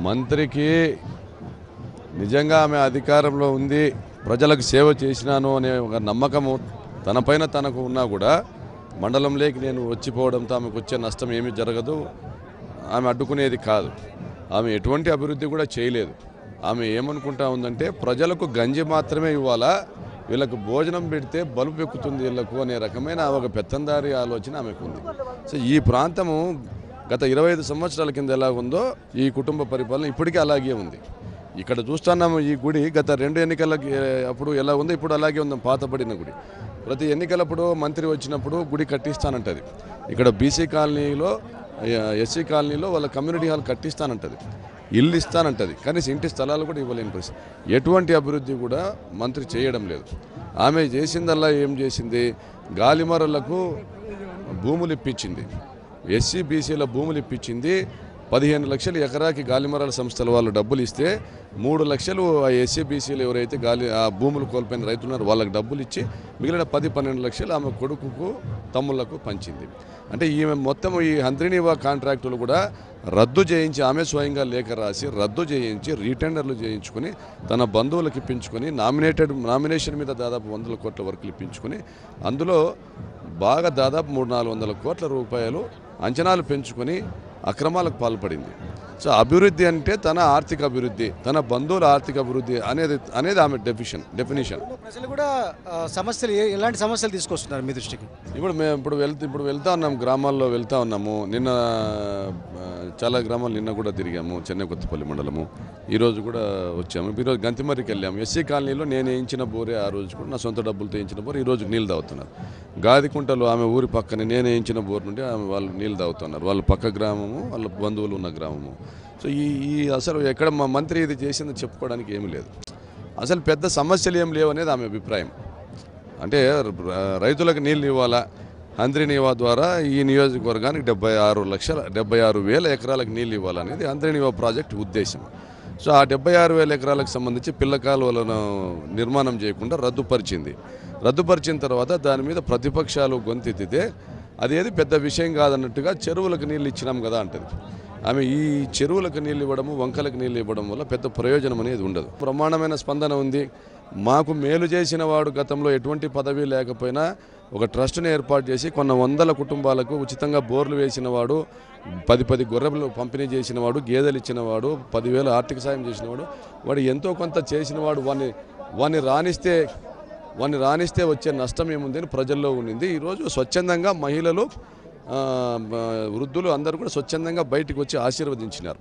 మంత్రికి నిజంగా ఆమె అధికారంలో ఉంది, ప్రజలకు సేవ చేసినాను అనే ఒక నమ్మకము తనపైన తనకు ఉన్నా కూడా మండలంలోకి నేను వచ్చిపోవడంతో ఆమెకు వచ్చే నష్టం ఏమీ జరగదు, ఆమె అడ్డుకునేది కాదు. ఆమె ఎటువంటి అభివృద్ధి కూడా చేయలేదు. ఆమె ఏమనుకుంటా ఉందంటే ప్రజలకు గంజి మాత్రమే ఇవ్వాలా, వీళ్ళకు భోజనం పెడితే బలుపు ఎక్కుతుంది వీళ్ళకు అనే రకమైన ఒక పెత్తందారి ఆలోచన ఆమెకు ఉంది. సో ఈ ప్రాంతము గత 25 సంవత్సరాల కింద ఎలా ఉందో ఈ కుటుంబ పరిపాలన ఇప్పటికీ అలాగే ఉంది. ఇక్కడ చూస్తున్నాము ఈ గుడి గత 2 ఎన్నికలకి అప్పుడు ఎలా ఉందో ఇప్పుడు అలాగే ఉంది, పాతబడిన గుడి. ప్రతి ఎన్నికలప్పుడు మంత్రి వచ్చినప్పుడు గుడి కట్టిస్తానంటది. ఇక్కడ బీసీ కాలనీలో ఎస్సీ కాలనీలో వాళ్ళ కమ్యూనిటీ హాల్ కట్టిస్తానంటది, ఇల్లు ఇస్తానంటది, కానీ ఇంటి స్థలాలు కూడా ఇవ్వలేని పరిస్థితి. ఎటువంటి అభివృద్ధి కూడా మంత్రి చేయడం లేదు. ఆమె చేసిందల్లా ఏం చేసింది, గాలిమరలకు భూములు ఇప్పించింది, ఎస్సీ బీసీల భూములు ఇప్పించింది. 15 లక్షలు ఎకరాకి గాలిమరాల సంస్థల వాళ్ళు డబ్బులు ఇస్తే 3 లక్షలు ఆ ఎస్సీ బీసీలు ఎవరైతే ఆ భూములు కోల్పోయిన రైతులున్నారో వాళ్ళకి డబ్బులు ఇచ్చి మిగిలిన 10-12 లక్షలు ఆమె కొడుకుకు తమ్ముళ్లకు పంచింది. అంటే ఈమె మొత్తం ఈ హంద్రినీవా కాంట్రాక్టులు కూడా రద్దు చేయించి, ఆమె స్వయంగా లేఖ రాసి రద్దు చేయించి రీటెండర్లు చేయించుకొని తన బంధువులకు ఇప్పించుకొని నామినేషన్ మీద దాదాపు 100 కోట్ల వరకు ఇప్పించుకొని అందులో బాగా దాదాపు 300-400 కోట్ల రూపాయలు అంచనాలు పెంచుకొని అక్రమాలకు పాల్పడింది. సో అభివృద్ధి అంటే తన ఆర్థిక అభివృద్ధి, తన బంధువుల ఆర్థిక అభివృద్ధి అనేది ఆమె డెఫినేషన్. ప్రజలు కూడా సమస్యలు ఎలాంటి సమస్యలు తీసుకొస్తున్నారు మీ దృష్టికి? ఇప్పుడు వెళ్తా ఉన్నాము, గ్రామాల్లో వెళ్తా ఉన్నాము. నిన్న చాలా గ్రామాలు నిన్న కూడా తిరిగాము, చెన్నై కొత్తపల్లి మండలము. ఈరోజు కూడా వచ్చాము. ఈరోజు గంతిమర్రికి వెళ్ళాము. ఎస్సీ కాలనీలో నేను వేయించిన బోరే, ఆ రోజు కూడా నా సొంత డబ్బులతో వేయించిన బోర్ ఈరోజు నీళ్ళు తాగుతున్నారు. గాదికుంటలో ఆమె ఊరి పక్కనే నేను వేయించిన బోర్ నుండి వాళ్ళు నీళ్ళు తాగుతున్నారు. వాళ్ళ పక్క గ్రామము, వాళ్ళ బంధువులు ఉన్న గ్రామము. సో ఈ అసలు ఎక్కడ మా మంత్రి ఇది చేసిందని చెప్పుకోవడానికి ఏమీ లేదు. అసలు పెద్ద సమస్యలు ఏం లేవు అనేది ఆమె అభిప్రాయం. అంటే రైతులకు నీళ్ళు ఇవ్వాలా, హంద్రినీవా ద్వారా ఈ నియోజకవర్గానికి 76,000 ఎకరాలకు నీళ్ళు ఇవ్వాలనేది హంద్రినీవా ప్రాజెక్టు ఉద్దేశం. సో ఆ 76,000 ఎకరాలకు సంబంధించి పిల్ల కాలువలను నిర్మాణం చేయకుండా రద్దుపరిచిన తర్వాత దాని మీద ప్రతిపక్షాలు గొంతెత్తితే అదేది పెద్ద విషయం కాదన్నట్టుగా చెరువులకు నీళ్ళు ఇచ్చినాం కదా అంటది ఆమె. ఈ చెరువులకు నీళ్ళు ఇవ్వడము, వంకలకు నీళ్ళు ఇవ్వడం వల్ల పెద్ద ప్రయోజనం అనేది ఉండదు. బ్రహ్మాండమైన స్పందన ఉంది. మాకు మేలు చేసిన వాడు గతంలో ఎటువంటి పదవి లేకపోయినా ఒక ట్రస్ట్ని ఏర్పాటు చేసి కొన్ని 100 కుటుంబాలకు ఉచితంగా బోర్లు వేసిన వాడు, 10 గొర్రెలు పంపిణీ చేసిన వాడు, గేదెలు ఇచ్చిన వాడు, 10,000 ఆర్థిక సాయం చేసిన వాడు ఎంతో కొంత చేసిన వాడు. వాడిని రాణిస్తే వచ్చే నష్టం ఏముంది అని ప్రజల్లో ఉండింది. ఈరోజు స్వచ్ఛందంగా మహిళలు, వృద్ధులు అందరూ కూడా స్వచ్ఛందంగా బయటకు వచ్చి ఆశీర్వదించినారు.